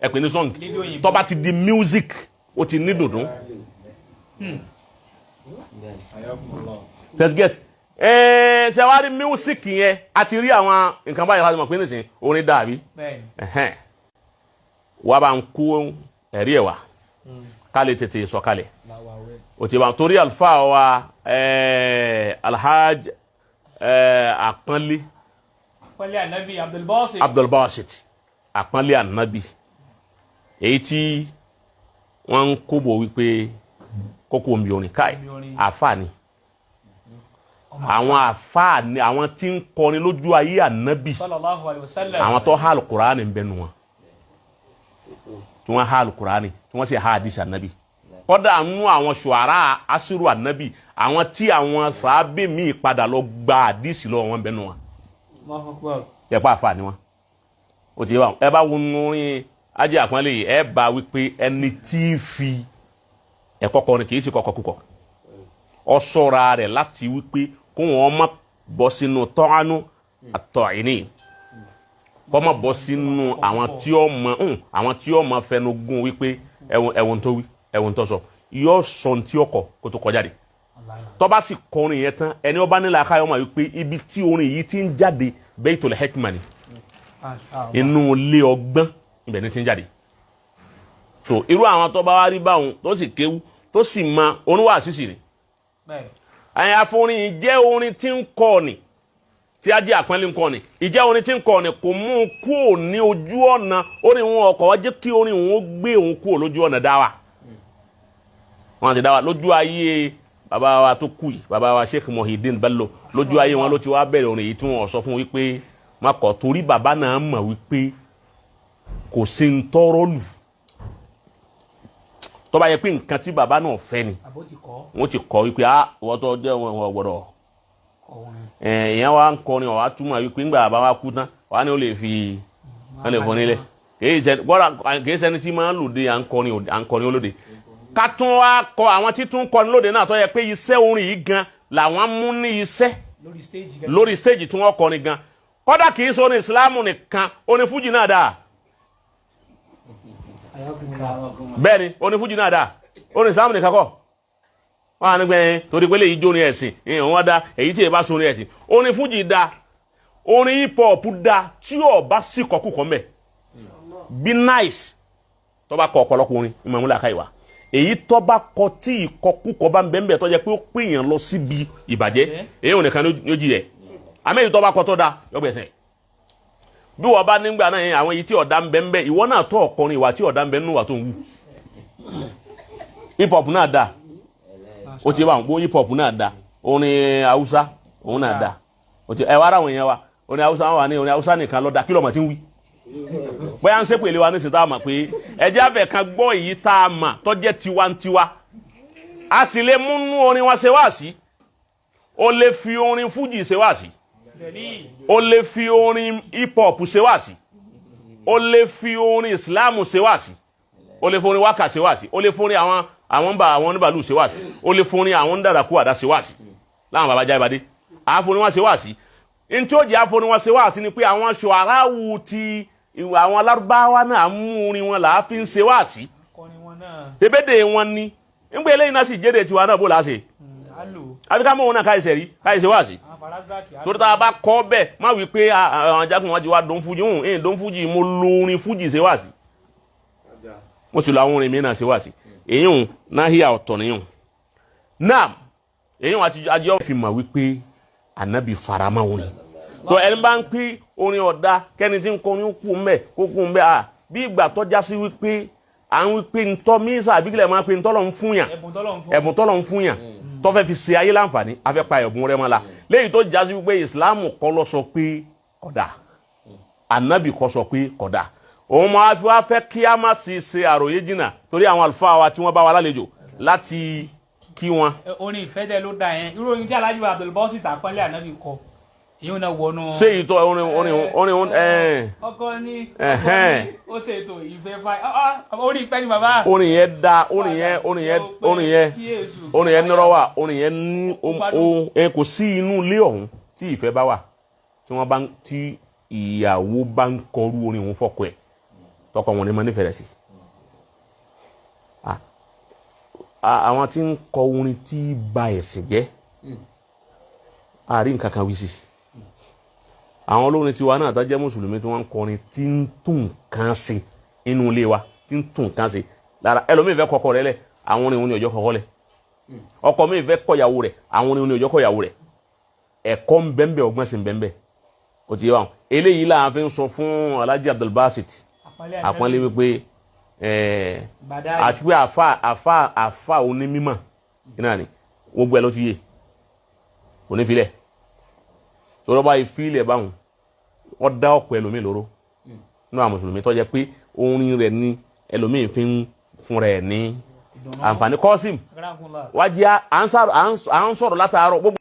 ẹ pè ní song tó bá ti di music ó ti ní dùndún. Let's get ṣe wá rí music yẹn a ti rí àwọn nǹkan báyìí láti mọ̀ pé nísìnyí orin dàbí wà bá ń kó ẹ̀rí ẹ̀ wá ká lè tètè sọ̀kalẹ̀ ó ti bá torí àlùfáà wa Alhaj àpọ́nlé Ànábì Abdulbasit àpọ́nlé Ànábì èyí tí wọ́n ń kóbò wípé kókó omi orin káì àfáà ni àwọn àfáà ni àwọn tí ń kọrin lójú ayé Ànábì sallallahu alaihi wasallam àwọn tó há Al-Qur'ani ń bẹnu wọn tí wọ́n há Al-Qur'ani tí wọ́n sì há hadisi Ànábì kódà nú àwọn ṣùárà asiru Ànábì àwọn tí àwọn sàábé míì padà lọ gba hadisi lọ wọn bẹnu wọn yẹpa àfáà ni wọn ó ti wà ẹ bá wo orin Ajé Àpọ́nlé yìí ẹ bá wípé ẹni tí fi ẹ̀kọ́ kọrin kì í ṣe kọkọkúkọ ọ ṣọ́ra rẹ̀ láti wípé kó wọn má bọ́ sínú tọ́ánú àtọ̀ìní kó má bọ́ sínú àwọn tí ó mọ fẹnu gún wípé ẹ̀wọ̀n tó wí ẹ̀wọ̀n tó sọ yóò sọ tí ó kọ kó tó kọjáde tó bá sì kọrin yẹn tán ẹni ó bá nílò akáyọ̀ mọ̀ wípé ibi tí orin yìí ti ń jáde Baitul Hikma ni inú ilé ọgbọ́n ibẹ̀ ni ti ń jáde so irú àwọn tó bá wá rí báwọn tó sì kéwú tó sì mọ oníwàásù sì rè ẹ̀yìn àforin ìjẹ́ orin tí ń kọ́ ni tí Ajé Àpọ́nlé ń kọ́ ni ìjẹ́ orin tí ń kọ́ ni kò mú un kúrò ní ojú ọ̀nà orin wọn ọkọ̀ wá jẹ́ kí orin wọn ó gbé òun kúrò lójú ọ̀nà dáwà wọn ti dáwà lójú ayé bàbá wa tó kù yìí bàbá wa Sheikh Muhyiddin Bello lójú ayé wọn ló ti wá bẹ̀rẹ̀ orin yìí tí wọ́n sọ fún wípé má kọ̀ torí bàbá náà mọ̀ wípé kò sí ń tọrọ lù tó bá yẹ pé nǹkan tí bàbá náà fẹ́ ni wọ́n ti kọ́ wípé wọ́n tó jẹ́ wọn gbọ́dọ̀ èèyàn wa ń kọrin ọ̀wá túmọ̀ wípé ńgbà bàbá wa kú tán wà ní ó lè fi wọ́n lè fọ́ nílẹ̀ kìí ṣẹni tí máa ń lòdì à ń kọrin olóde ká tún wá kọ àwọn tí tún kọrin lóde náà tó yẹ pé iṣẹ́ orin yìí gan làwọn mú ní iṣẹ́ lórí stage tí wọ́n kọrin gan kódà kìí ṣe orin Ìsìlámù nìkan orin fújì náà dáa bẹ́ẹ̀ni oní fújì náà dáa oní Islam nìkan kọ́ wọ́n á ní gbẹ̀yìn torí pé léyìí jóni ẹ̀sìn ìhàn wọ́n dá èyí tí ẹ bá sóni ẹ̀sìn oní fújì dáa oní hip hop dáa tí ò bá sì kọkúkọ mẹ́ be nice tó bá kọ ọ̀pọ̀lọpọ̀ orin ìmọ̀ ìmúlẹ̀ àkáyìwá èyí tó bá kọ tí ìkọkúkọ bá ń bẹ́ẹ̀ tó jẹ́ pé ó pèèyàn lọ síbi ìbàjẹ́ èyí ò nìkan ló jí rẹ̀ àmẹ́yìí tó bá kọ tó dáa yọgbẹ̀sẹ̀ bí wọ́n bá nígbà náà yẹn àwọn èyí tí ọ̀dà ń bẹ ń bẹ ìwọ náà tó ọkùnrin ìwà tí ọ̀dà ń bẹ nínú wà tó ń wù hip hop náà dà ó ti bá wọn hip hop náà dà orin Haúsá òun náà dà ó ti ẹ wá ara àwọn èèyàn wa orin Haúsá wà ní orin Haúsá nìkan lọ́dà kí lọ́mọ ti ń wí bóyá ń sépè lé wa nísìnyí tá a mọ̀ pé ẹjẹ́ abẹ kan gbọ́ èyí tá a mọ̀ tó jẹ́ tiwantiwa a sì lè múnú orin wa ṣe wá sí o lè fi orin fújì ṣe wá sí o lè fi orin hip hop ṣe wá sí o lè fi orin Islam ṣe wá sí o lè fi orin wákà ṣe wá sí o lè fi orin àwọn oníbàálù ṣe wá sí o lè fi orin àwọn dàdàkú àdá ṣe wá sí láwọn bàbá já ibadé àforin wọn ṣe wá sí n tí ó jẹ́ àforin wọn ṣe wá sí ni pé àwọn ṣùáràwù ti ìwà àwọn Lárúbáwá náà mú orin wọn làá fi ń ṣe wá sí tẹ́bẹ́dẹ̀ wọn ni nígbà eléyìí náà sì jẹ́dẹ̀ tiwa náà bó la ṣe àbí ká mọ̀ wọn náà káyìí rí káyìí wá sí torí tá a bá kọ́ bẹ́ẹ̀ má wí pé àwọn ajagun wọn ti wá dún fújì dún fújì mo lo orin fújì ṣe wá sí mo sì lo àwọn orin mìíràn ṣe wá sí èyí hùn náà híyà ọ̀tọ̀ nìyẹn náà èyí hùn àti ajọ́ fi mọ̀ wípé Ànábì farama orin so ẹni bá ń pín orin ọ̀dà kẹ́ni tí ń kọ orin kú mbẹ́ kó kú mbẹ́ bí ìgbà tọ́já sí wípé à ń wípé ntọ́ mísà àbíkílẹ̀ máa pe ntọ́lọ́ ń fún yàn ẹ̀bùn tọ́lọ́ ń fún yàn tó fẹ́ fi ṣe ayé láǹfààní afẹ́pa ẹ̀bùn rẹ̀ mọ́ la léyìí tó já sí wípé ìsìláàmù kọ́ lọ sọ pé kódà Ànábì kọ́ sọ pé kódà òun máa fi wá fẹ́ kí a má ti ṣe àròyé jìnnà torí àwọn àlùfáà wa tí wọ́n bá wa lálejò láti kí wọn. orin ìfẹ́ tẹ ló da yẹn irú orin tí Alhaji Abdulbasit Àpọ́nlé Ànábì kọ ìyẹn náà wọnú. ṣé ìtọ́ orin ọkọ ní ó ṣètò ìfẹ́ orin ìfẹ́ ni bàbá. orin yẹn da orin yẹn nírọ́wà orin yẹn ní kò sí inú ilé ọ̀hún tí ìfẹ́ bá wà tí ìyàwó bá ń kọrú orin òun fọ́kọ ẹ̀ tọkọ wọn ni mo nífẹ̀ẹ́ sí àwọn tí ń kọ orin tí ba ẹ̀sìn jẹ́ àárín nǹkan kan wí sí àwọn olórin tiwa náà tó jẹ́ mùsùlùmí tí wọ́n ń kọrin tí ń tún nǹkan ṣe inú ilé wa tí ń tún nǹkan ṣe lára ẹlòmíì fẹ́ kọkọ rẹ̀ lẹ̀ àwọn orin òun ni ọjọ́ kọ́kọ́ lẹ̀ ọkọ mi fẹ́ kọ̀yàwó rẹ̀ àwọn orin òun ni ọjọ́ kọ̀yàwó rẹ̀ ẹ̀kọ́ ń bẹ́ńbẹ́ ọgbọ́n sì ń bẹ́ńbẹ́ ó ti yé wa eléyìí là ń fi sọ fún Alhaji Abdulbasit àpọ́nlé wípé àti pé àfa onímímọ̀ náà ni gbogbo ẹ̀ ló ti yé kò ní filẹ̀ tọ́rọ bá ìfilẹ̀ báhùn wọ́n dá ọ̀pọ̀ ẹlòmí lóró ní àwọn mùsùlùmí tó jẹ́ pé orin rẹ̀ ní ẹlòmí fi ń fún rẹ̀ ní àǹfààní kọ́sìm wájí à ń sọ̀rọ̀ látàárọ̀ gbogbo